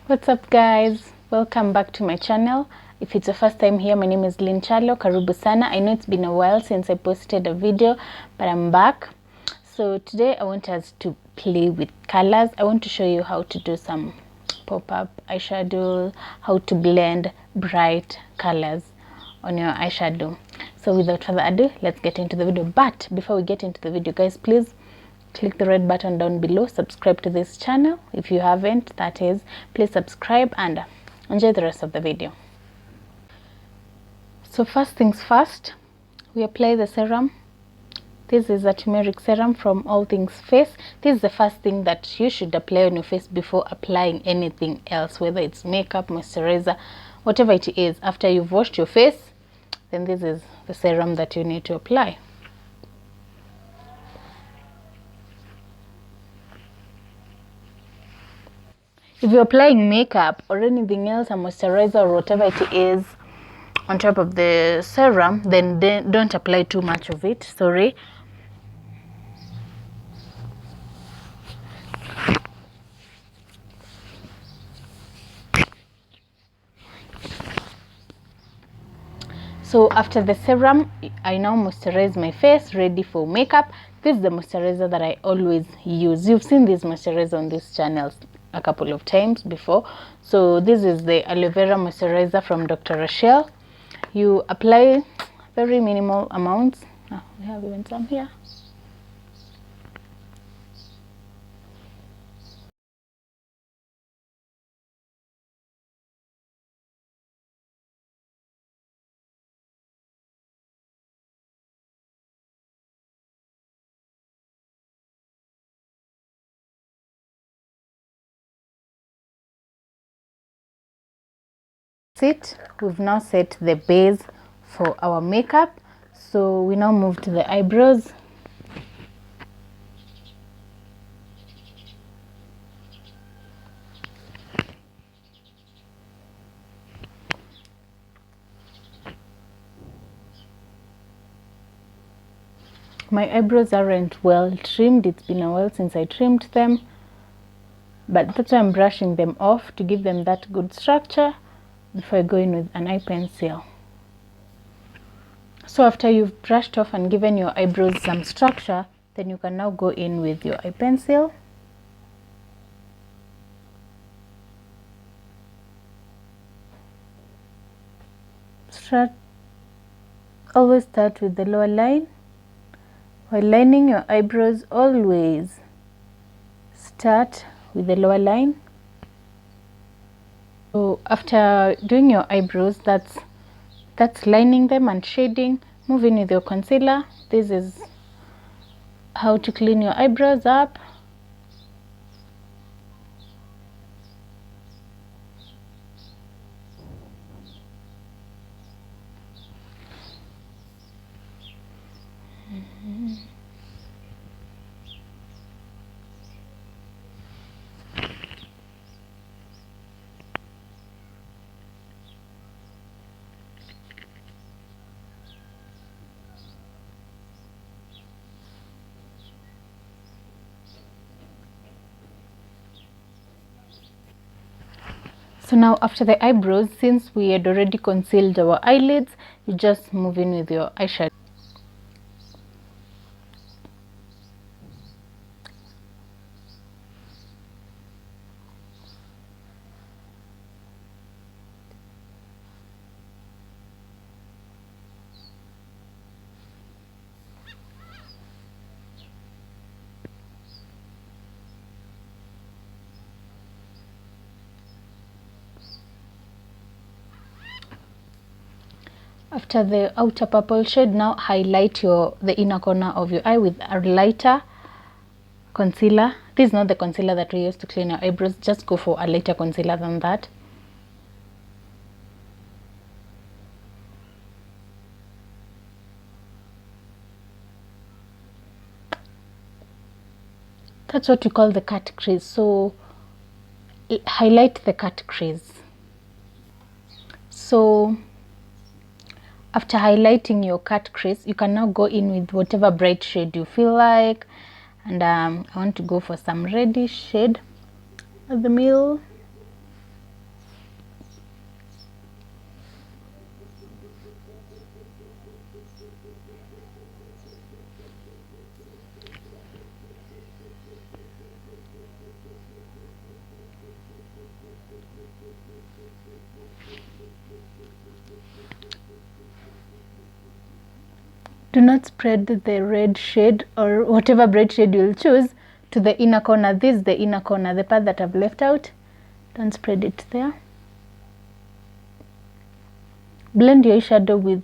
What's up guys, welcome back to my channel. If it's your first time here, my name is Lynn Chalo. Karibu sana. I know it's been a while since I posted a video, but I'm back. So today I want us to play with colors. I want to show you how to do some pop-up eyeshadow, how to blend bright colors on your eyeshadow. So without further ado, let's get into the video. But before we get into the video, guys, please click the red button down below, subscribe to this channel if you haven't, that is. Please subscribe and enjoy the rest of the video. So first things first, we apply the serum. This is a turmeric serum from All Things Face. This is the first thing that you should apply on your face before applying anything else, whether it's makeup, moisturizer, whatever it is. After you've washed your face, then this is the serum that you need to apply. If you're applying makeup or anything else, a moisturizer or whatever it is on top of the serum, then don't apply too much of it, sorry. So after the serum, I now moisturize my face, ready for makeup. This is the moisturizer that I always use. You've seen this moisturizer on this channel a couple of times before. So this is the aloe vera moisturizer from Dr. Rochelle. You apply very minimal amounts. We have even some here. We've now set the base for our makeup, so we now move to the eyebrows. My eyebrows aren't well trimmed. It's been a while since I trimmed them, but that's why I'm brushing them off to give them that good structure before I go in with an eye pencil. So after you've brushed off and given your eyebrows some structure, then you can now go in with your eye pencil. Always start with the lower line. While lining your eyebrows, always start with the lower line. So after doing your eyebrows, that's lining them and shading. Move in with your concealer. This is how to clean your eyebrows up. So now after the eyebrows, since we had already concealed our eyelids, you just move in with your eyeshadow. After the outer purple shade, now highlight the inner corner of your eye with a lighter concealer. This is not the concealer that we use to clean our eyebrows. Just go for a lighter concealer than that. That's what we call the cut crease. So highlight the cut crease. So after highlighting your cut crease, you can now go in with whatever bright shade you feel like. And I want to go for some reddish shade at the middle. Do not spread the red shade or whatever bright shade you'll choose to the inner corner. This is the inner corner, the part that I've left out. Don't spread it there. Blend your eyeshadow with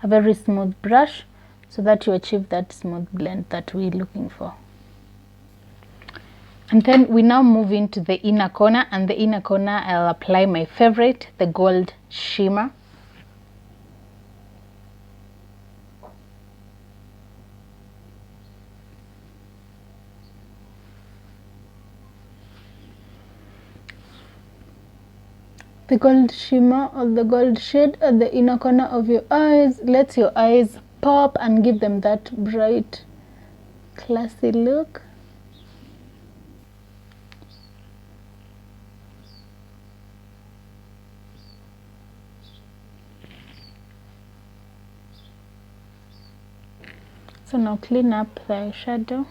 a very smooth brush so that you achieve that smooth blend that we're looking for. And then we now move into the inner corner, and the inner corner I'll apply my favorite, the gold shimmer. The gold shimmer or the gold shade at the inner corner of your eyes lets your eyes pop and give them that bright, classy look. So now clean up the eyeshadow.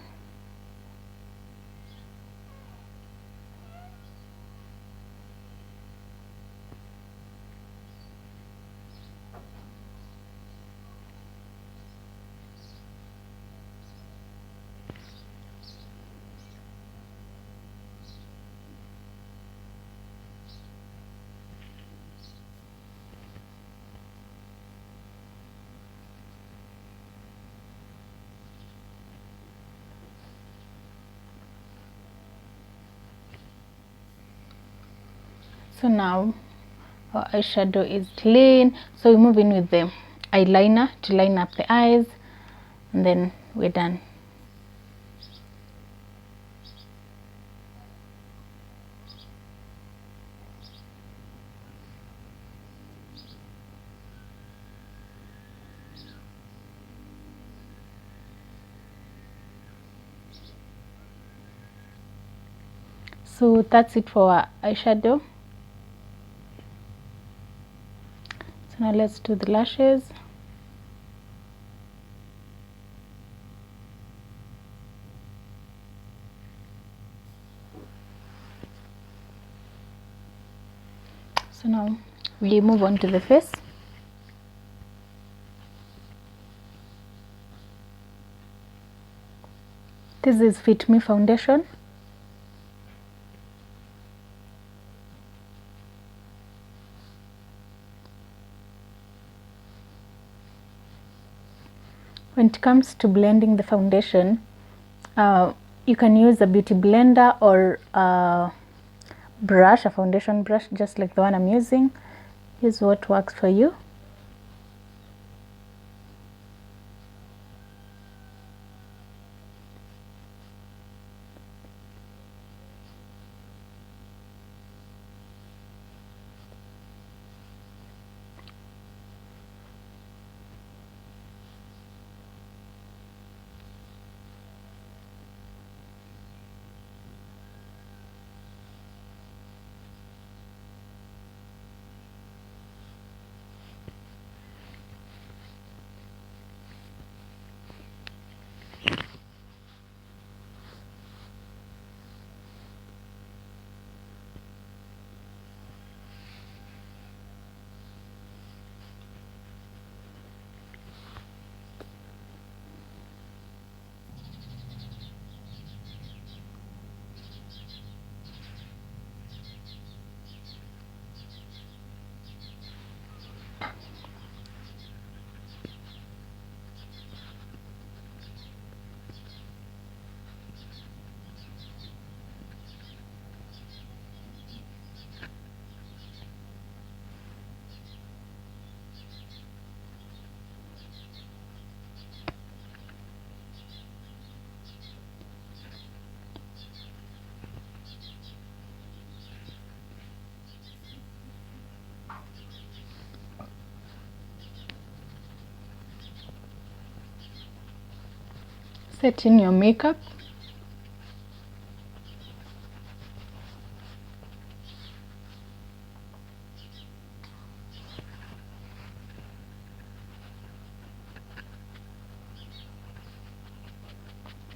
So now our eyeshadow is clean, so we move in with the eyeliner to line up the eyes, and then we're done. So that's it for our eyeshadow. So now let's do the lashes. So now we move on to the face. This is Fit Me foundation. When it comes to blending the foundation, you can use a beauty blender or a brush, a foundation brush, just like the one I'm using. Use what works for you. Set in your makeup.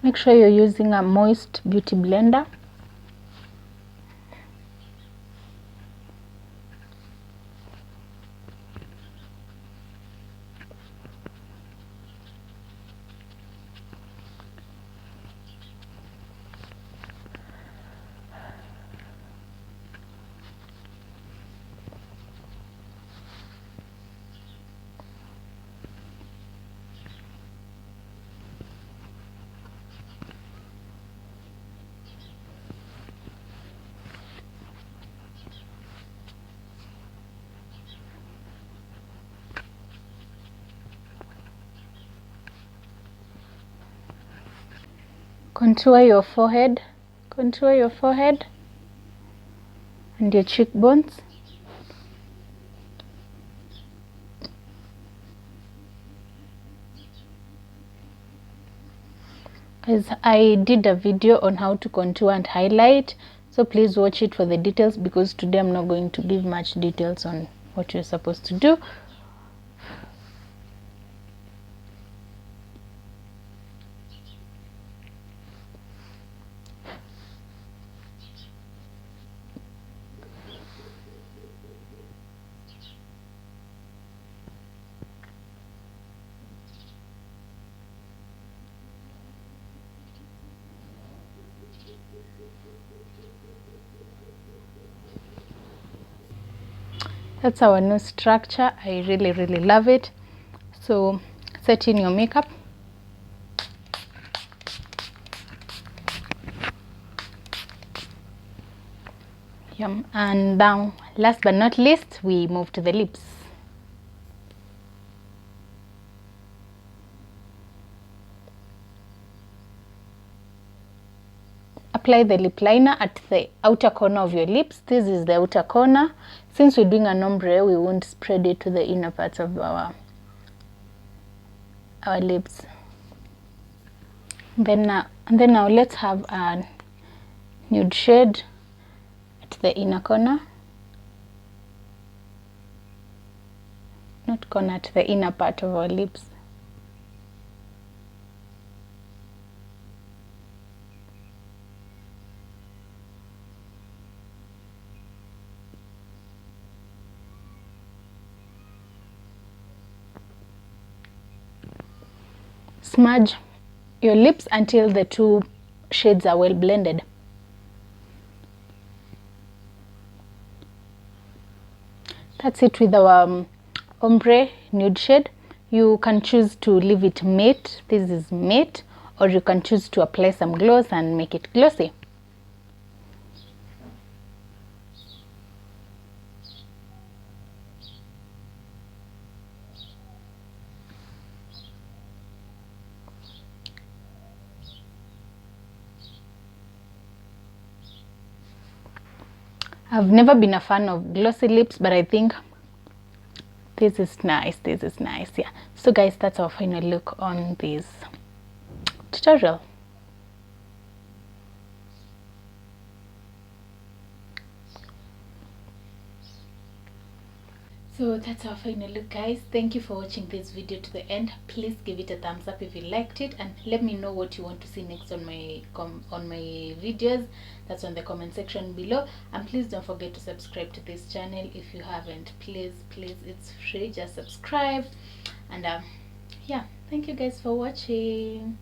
Make sure you're using a moist beauty blender. contour your forehead, and your cheekbones. As I did a video on how to contour and highlight, so please watch it for the details, because today I'm not going to give much details on what you're supposed to do. That's our new structure. I really love it. So set in your makeup. And now, last but not least, we move to the lips. Apply the lip liner at the outer corner of your lips. This is the outer corner. Since we're doing an ombre, we won't spread it to the inner parts of our lips. Then now let's have a nude shade at the inner corner. Not corner, at the inner part of our lips. Smudge your lips until the two shades are well blended. That's it with our ombre nude shade. You can choose to leave it matte. This is matte, or you can choose to apply some gloss and make it glossy. I've never been a fan of glossy lips, but I think this is nice. Yeah. So guys, that's our final look on this tutorial. So that's our final look, guys. Thank you for watching this video to the end. Please give it a thumbs up if you liked it, and let me know what you want to see next on my videos. That's on the comment section below. And please don't forget to subscribe to this channel if you haven't. Please, it's free. Just subscribe. And yeah, thank you guys for watching.